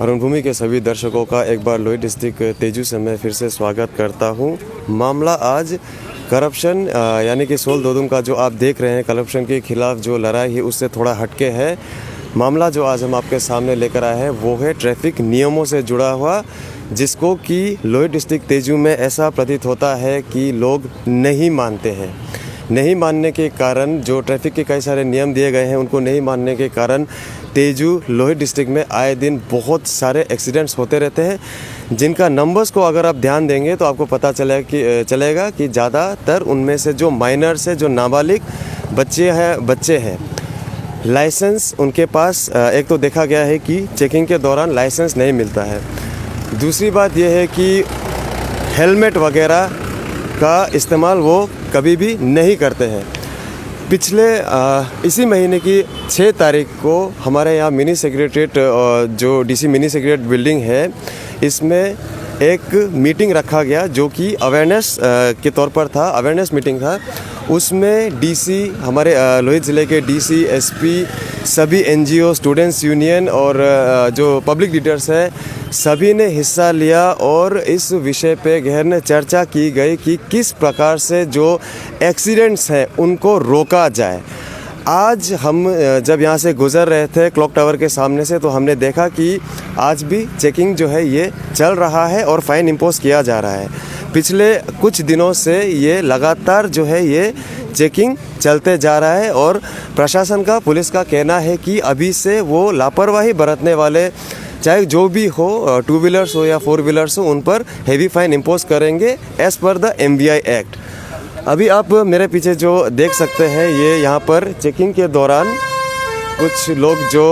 अरुणभूमि के सभी दर्शकों का एक बार लोहित डिस्ट्रिक्ट तेजू से मैं फिर से स्वागत करता हूं। मामला आज करप्शन यानी कि सोल दोदुम का जो आप देख रहे हैं, करप्शन के खिलाफ जो लड़ाई है उससे थोड़ा हटके है। मामला जो आज हम आपके सामने लेकर आए हैं वो है ट्रैफिक नियमों से जुड़ा हुआ, जिसको कि लोहित डिस्ट्रिक्ट तेजू में ऐसा प्रतीत होता है कि लोग नहीं मानते हैं। नहीं मानने के कारण जो ट्रैफिक के कई सारे नियम दिए गए हैं उनको नहीं मानने के कारण तेजू लोहित डिस्ट्रिक्ट में आए दिन बहुत सारे एक्सीडेंट्स होते रहते हैं, जिनका नंबर्स को अगर आप ध्यान देंगे तो आपको पता चलेगा कि ज़्यादातर उनमें से जो माइनर्स है, जो नाबालिग बच्चे हैं, लाइसेंस उनके पास एक तो देखा गया है कि चेकिंग के दौरान लाइसेंस नहीं मिलता है। दूसरी बात यह है कि हेलमेट वगैरह का इस्तेमाल वो कभी भी नहीं करते हैं। पिछले इसी महीने की 6 तारीख को हमारे यहाँ मिनी सेक्रेटरीट जो डीसी मिनी सेक्रेटरीट बिल्डिंग है, इसमें एक मीटिंग रखा गया जो कि अवेयरनेस के तौर पर था, अवेयरनेस मीटिंग था। उसमें डीसी, हमारे लोहित ज़िले के डीसी, एसपी, सभी एनजीओ, स्टूडेंट्स यूनियन और जो पब्लिक लीडर्स हैं, सभी ने हिस्सा लिया और इस विषय पे गहन चर्चा की गई कि किस प्रकार से जो एक्सीडेंट्स हैं उनको रोका जाए। आज हम जब यहाँ से गुज़र रहे थे क्लॉक टावर के सामने से, तो हमने देखा कि आज भी चेकिंग जो है ये चल रहा है और फ़ाइन इम्पोज किया जा रहा है। पिछले कुछ दिनों से ये लगातार जो है ये चेकिंग चलते जा रहा है और प्रशासन का, पुलिस का कहना है कि अभी से वो लापरवाही बरतने वाले, चाहे जो भी हो, 2 व्हीलर्स हो या 4 व्हीलर्स हो, उन पर हेवी फाइन इम्पोज करेंगे as per the MVI act. अभी आप मेरे पीछे जो देख सकते हैं, ये यहाँ पर चेकिंग के दौरान कुछ लोग जो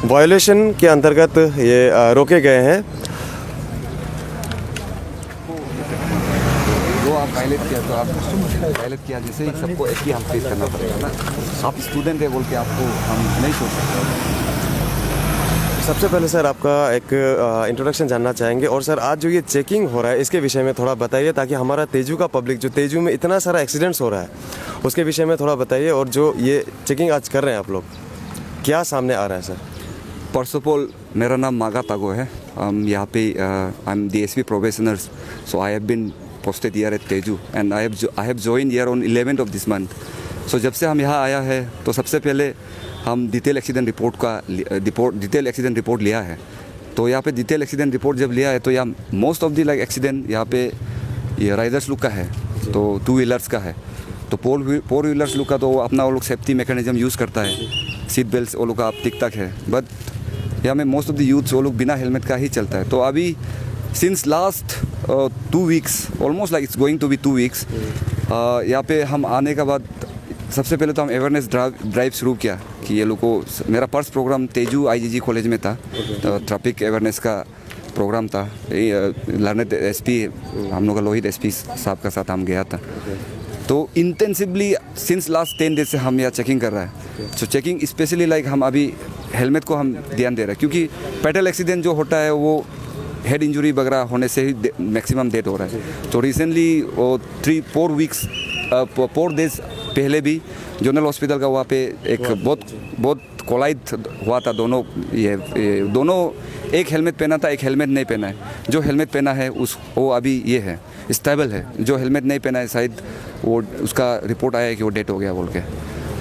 वायोलेशन के अंतर्गत ये रोके गए हैं। जो आप वायलेट किया तो आप वायलेट किया, जैसे ही सबको एक ही हम फेस करना पड़ेगा ना। आप स्टूडेंट है बोल के आपको हम नहीं सोच सकते। सबसे पहले सर आपका एक इंट्रोडक्शन जानना चाहेंगे, और सर आज जो ये चेकिंग हो रहा है इसके विषय में थोड़ा बताइए, ताकि हमारा तेजू का पब्लिक, जो तेजू में इतना सारा एक्सीडेंट्स हो रहा है उसके विषय में थोड़ा बताइए। और जो ये चेकिंग आज कर रहे हैं आप लोग, क्या सामने आ रहा है सर? फर्स्ट ऑफ ऑल, मेरा नाम मागा तागो है। यहाँ पे I am DSP probationers, so I have been posted here at Tezu and I have join here on 11th of this month। सो जब से हम यहाँ आया है तो सबसे पहले हम डिटेल एक्सीडेंट एक्सीडेंट रिपोर्ट लिया है। तो यहाँ पे डिटेल एक्सीडेंट रिपोर्ट जब लिया है तो यहाँ मोस्ट ऑफ द एक्सीडेंट यहाँ पे ये राइडर्स लोग का है, तो 2 व्हीलर्स का है। तो 4 व्हीलर्स लोग का तो अपना वो लोग सेफ्टी मैकेनिज्म यूज़ करता है, सीट बेल्ट वो लोग का अब टिक तक है। बट यहाँ में मोस्ट ऑफ द यूथ्स वो लोग बिना हेलमेट का ही चलता है। तो अभी since last 2 weeks, almost like it's going to be 2 weeks, यहाँ पे हम आने के बाद सबसे पहले तो हम अवेयरनेस ड्राइव शुरू किया कि ये लोग को, मेरा first programme Tezu IGG college में था, तो ट्रैफिक अवेयरनेस का प्रोग्राम था। लर्नेड SP, हम लोग का लोहित SP साहब का साथ हम गया था। तो इंटेंसिवली सिंस लास्ट 10 days से हम यहाँ चेकिंग कर रहा है। सो चेकिंग स्पेशली लाइक हम अभी हेलमेट को हम ध्यान दे रहे हैं, क्योंकि पेट्रोल एक्सीडेंट जो होता है वो हेड इंजरी वगैरह होने से ही मैक्सिमम डेथ हो रहा है। तो रिसेंटली वो 4 days पहले भी जनरल हॉस्पिटल का वहाँ पे एक बहुत कोलाइड हुआ था। दोनों एक हेलमेट पहना था, एक हेलमेट नहीं पहना है। जो हेलमेट पहना है वो अभी ये है, स्टेबल है। जो हेलमेट नहीं पहना है शायद वो उसका रिपोर्ट आया है कि वो डेथ हो गया बोल के।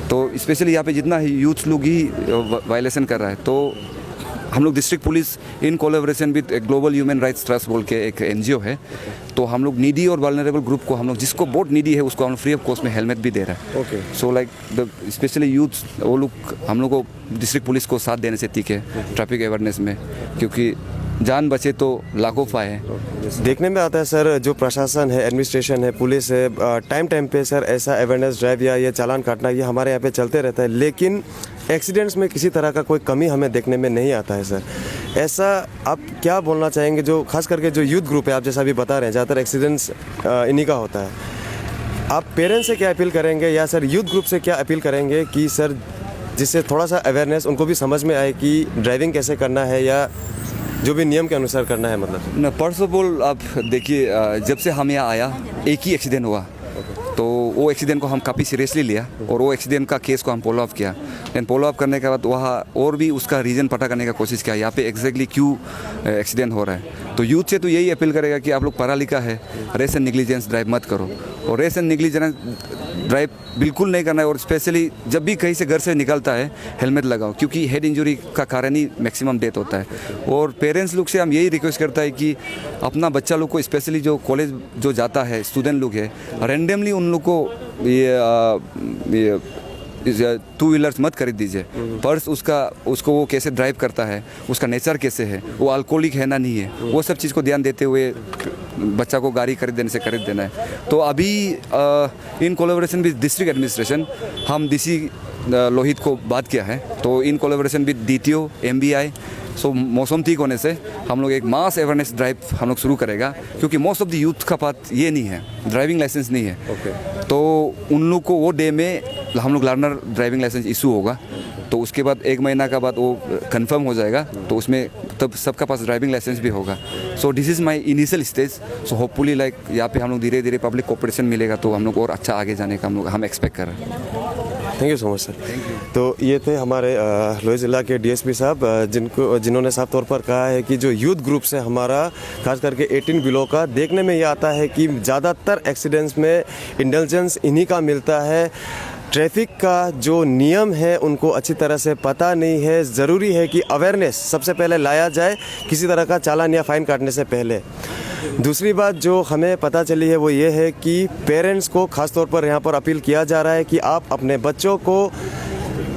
तो स्पेशली यहाँ पे जितना यूथ लोग ही वायलेशन कर रहा है, तो हम लोग district police in collaboration with global human rights trust बोल के एक NGO है, तो हम लोग नीडी और वल्नरेबल ग्रुप को, हम लोग जिसको बहुत नीडी है उसको हम फ्री ऑफ कॉस्ट में हेलमेट भी दे रहा है। Okay. So like the specially youth वो लोग हम लोग को डिस्ट्रिक्ट पुलिस को साथ देने से ठीक है ट्रैफिक अवेयरनेस में, क्योंकि जान बचे तो लाखों पाए। देखने में आता है सर, जो प्रशासन है, एडमिनिस्ट्रेशन है, पुलिस है, टाइम पे सर ऐसा अवेयरनेस ड्राइव या ये चालान काटना ये हमारे यहाँ पे चलते रहता है, लेकिन एक्सीडेंट्स में किसी तरह का कोई कमी हमें देखने में नहीं आता है सर। ऐसा आप क्या बोलना चाहेंगे, जो खास करके जो यूथ ग्रुप है, आप जैसा अभी बता रहे हैं ज़्यादातर एक्सीडेंट्स इन्हीं का होता है, आप पेरेंट्स से क्या अपील करेंगे या सर यूथ ग्रुप से क्या अपील करेंगे कि सर जिससे थोड़ा सा अवेयरनेस उनको भी समझ में आए कि ड्राइविंग कैसे करना है या जो भी नियम के अनुसार करना है? मतलब फर्स्ट ऑफ ऑल आप देखिए, जब से हम यहाँ आया एक ही एक्सीडेंट हुआ, तो वो एक्सीडेंट को हम काफ़ी सीरियसली लिया और वो एक्सीडेंट का केस को हम फॉलो अप किया। देन फॉलो अप करने के बाद वहाँ और भी उसका रीज़न पता करने का कोशिश किया, यहाँ पे एग्जैक्टली क्यों एक्सीडेंट हो रहा है। तो यूथ से तो यही अपील करेगा कि आप लोग पढ़ा लिखा है, रेस एंड निग्लिजेंस ड्राइव मत करो, और रेस एंड निग्लिजेंस ड्राइव बिल्कुल नहीं करना है। और स्पेशली जब भी कहीं से घर से निकलता है हेलमेट लगाओ, क्योंकि हेड इंजरी का कारण ही मैक्सिमम डेथ होता है। और पेरेंट्स लोग से हम यही रिक्वेस्ट करता है कि अपना बच्चा लोग को, स्पेशली जो कॉलेज जो जाता है स्टूडेंट लोग है, रेंडमली उन लोग को ये टू व्हीलर्स मत खरीद दीजिए। पर्स उसको वो कैसे ड्राइव करता है, उसका नेचर कैसे है, वो अल्कोहलिक है ना नहीं है, वो सब चीज़ को ध्यान देते हुए बच्चा को गाड़ी खरीद देना है। तो अभी in collaboration with district administration हम डीसी लोहित को बात किया है, तो in collaboration with DTO MBI, सो मौसम ठीक होने से हम लोग एक मास अवेयरनेस ड्राइव हम लोग शुरू करेगा, क्योंकि मोस्ट ऑफ द यूथ का पास ये नहीं है, ड्राइविंग लाइसेंस नहीं है। तो उन लोग को वो डे में हम लोग लर्नर ड्राइविंग लाइसेंस इशू होगा, तो उसके बाद 1 महीना का बाद वो कंफर्म हो जाएगा, तो उसमें तब सबका पास ड्राइविंग लाइसेंस भी होगा। So this is my initial stage. So hopefully like यहाँ पे हम लोग धीरे धीरे पब्लिक कोऑपरेशन मिलेगा, तो हम लोग और अच्छा आगे जाने का हम एक्सपेक्ट कर रहे हैं। Thank you so much sir. तो ये थे हमारे लोही ज़िला के DSP साहब, जिन्होंने साफ तौर पर कहा है कि जो यूथ ग्रुप से हमारा खास करके 18 बिलो का देखने में ये आता है कि ज़्यादातर एक्सीडेंट्स में इंटेलिजेंस इन्हीं का मिलता है। ट्रैफिक का जो नियम है उनको अच्छी तरह से पता नहीं है। ज़रूरी है कि अवेयरनेस सबसे पहले लाया जाए किसी तरह का चालान या फ़ाइन काटने से पहले। दूसरी बात जो हमें पता चली है वो ये है कि पेरेंट्स को खास तौर पर यहाँ पर अपील किया जा रहा है कि आप अपने बच्चों को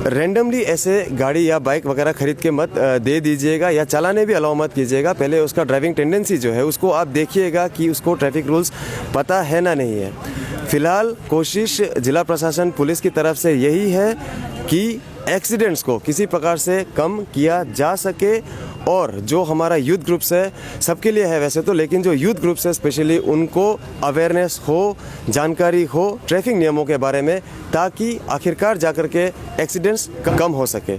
रैंडमली ऐसे गाड़ी या बाइक वगैरह खरीद के मत दे दीजिएगा, या चलाने भी अलाउ मत कीजिएगा। पहले उसका ड्राइविंग टेंडेंसी जो है उसको आप देखिएगा कि उसको ट्रैफिक रूल्स पता है ना नहीं है। फ़िलहाल कोशिश जिला प्रशासन पुलिस की तरफ से यही है कि एक्सीडेंट्स को किसी प्रकार से कम किया जा सके, और जो हमारा यूथ ग्रुप्स है सबके लिए है वैसे तो, लेकिन जो यूथ ग्रुप्स है स्पेशली उनको अवेयरनेस हो, जानकारी हो ट्रैफिक नियमों के बारे में, ताकि आखिरकार जाकर के एक्सीडेंट्स कम हो सके।